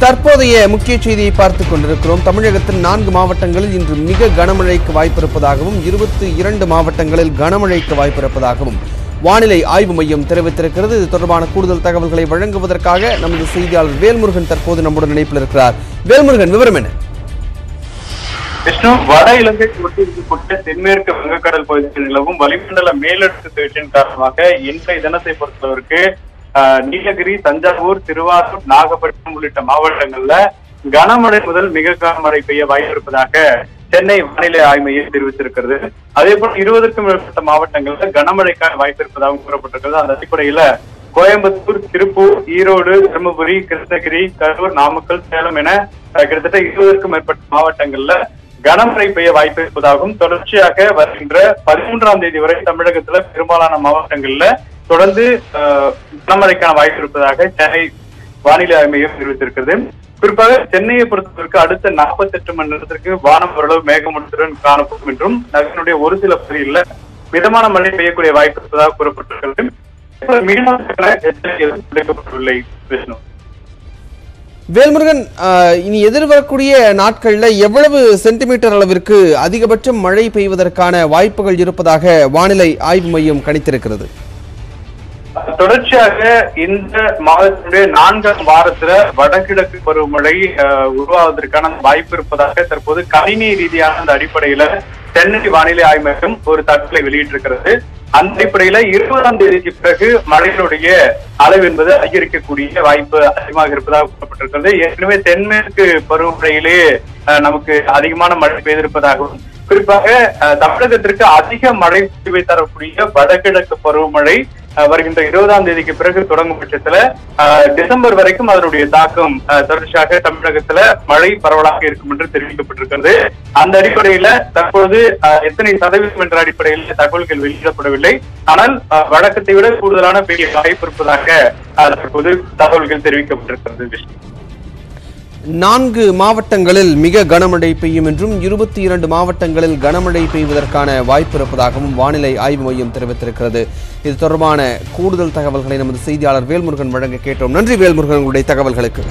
தற்போதைய முக்கிய செய்தியை பார்த்துக் கொண்டிருக்கிறோம். தமிழகத்தின் 4 மாவட்டங்களில் இன்று மிக கனமழைக்கு வாய்ப்பிருப்பதாகவும் 22 மாவட்டங்களில் கனமழைக்கு வாய்ப்பிருப்பதாகவும் வானிலை ஆய்வு மையம் தெரிவித்திருக்கிறது. இது தொடர்பான கூடுதல் தகவல்களை வழங்குவதற்காக நமது செய்தியாளர் வேல்முருகன் தற்போது நம்முடன் இணைப்பில் இருக்கிறார். வேல்முருகன், விவரம் என்ன? விஷ்ணு, வட இலங்கை ஒட்டியிருக்கக்கூடிய தென்மேற்கு வங்கக்கடல் பகுதியில் நிலவும் வளிமண்டல மேலடுக்கு சுழற்சியின் காரணமாக இன்றைய தினத்தை பொறுத்தவரைக்கு நீலகிரி, தஞ்சாவூர், திருவாரூர், நாகப்பட்டினம் உள்ளிட்ட மாவட்டங்கள்ல கனமழை முதல் மிக கனமழை பெய்ய வாய்ப்பிருப்பதாக சென்னை வானிலை ஆய்வு மையம் தெரிவித்திருக்கிறது. அதே போல 20க்கும் மேற்பட்ட மாவட்டங்கள்ல கனமழைக்கான வாய்ப்பு இருப்பதாகவும் கூறப்பட்டிருக்கிறது. அந்த அடிப்படையில கோயம்புத்தூர், திருப்பூர், ஈரோடு, தருமபுரி, கிருஷ்ணகிரி, கரூர், நாமக்கல், சேலம் என கிட்டத்தட்ட 20க்கும் மேற்பட்ட மாவட்டங்கள்ல கனமழை பெய்ய வாய்ப்பு இருப்பதாகவும் தொடர்ச்சியாக வருகின்ற 13ஆம் தேதி வரை தமிழகத்துல பெரும்பாலான மாவட்டங்கள்ல தொடர்ந்து கனமழைக்கான வாய்ப்பு இருப்பதாக சென்னை வானிலை ஆய்வு மையம் தெரிவித்திருக்கிறது. குறிப்பாக சென்னையை பொறுத்தவரைக்கு அடுத்த 48 மணி நேரத்திற்கு வானம் ஓரளவு மேகமூட்டத்துடன் காணப்படும் என்றும் நகரினுடைய ஒரு சில பகுதிகளில் மிதமான மழை பெய்யக்கூடிய வாய்ப்பு இருப்பதாக கூறப்பட்டிருக்கிறது. மீனவர்களுக்கான எச்சரிக்கை விடுக்கப்பட்டுள்ளது. விஷ்ணு, வேல்முருகன், இனி எதிர்வரக்கூடிய நாட்கள்ல எவ்வளவு சென்டிமீட்டர் அளவிற்கு அதிகபட்சம் மழை பெய்வதற்கான வாய்ப்புகள் இருப்பதாக வானிலை ஆய்வு மையம் கணித்திருக்கிறது? தொடர்ச்சியாக இந்த மாதத்தினுடைய 4ஆம் வாரத்துல வடகிழக்கு பருவமழை உருவாவதற்கான வாய்ப்பு இருப்பதாக தற்போது கணினி ரீதியான அந்த அடிப்படையில சென்னை வானிலை ஆய்வு மையம் ஒரு தகவலை வெளியிட்டிருக்கிறது. அந்த அடிப்படையில 20ஆம் தேதிக்கு பிறகு மழையினுடைய அளவு என்பது அதிகரிக்கக்கூடிய வாய்ப்பு அதிகமாக இருப்பதாக கூறப்பட்டிருக்கிறது. ஏற்கனவே தென்மேற்கு பருவமழையிலே நமக்கு அதிகமான மழை பெய்திருப்பதாகவும் குறிப்பாக தமிழகத்திற்கு அதிக மழை பொழிவை தரக்கூடிய வடகிழக்கு பருவமழை வருகின்ற 20ஆம் தேதிக்கு பிறகு தொடங்கும் பட்சத்துல டிசம்பர் வரைக்கும் அதனுடைய தாக்கம் தொடர்ச்சியாக தமிழகத்துல மழை பரவலாக இருக்கும் என்று தெரிவிக்கப்பட்டிருக்கிறது. அந்த அடிப்படையில தற்போது எத்தனை சதவீதம் என்ற அடிப்படையில் தகவல்கள் வெளியிடப்படவில்லை. ஆனால் வழக்கத்தை விட கூடுதலான பெரிய வாய்ப்பு இருப்பதாக தற்போது தகவல்கள் தெரிவிக்கப்பட்டிருக்கிறது. 4 மாவட்டங்களில் மிக கனமழை பெய்யும் என்றும் 22 மாவட்டங்களில் கனமழை பெய்வதற்கான வாய்ப்பு இருப்பதாகவும் வானிலை ஆய்வு மையம் தெரிவித்திருக்கிறது. இது தொடர்பான கூடுதல் தகவல்களை நமது செய்தியாளர் வேல்முருகன் வழங்க கேட்டோம். நன்றி வேல்முருகன், உங்களுடைய தகவல்களுக்கு.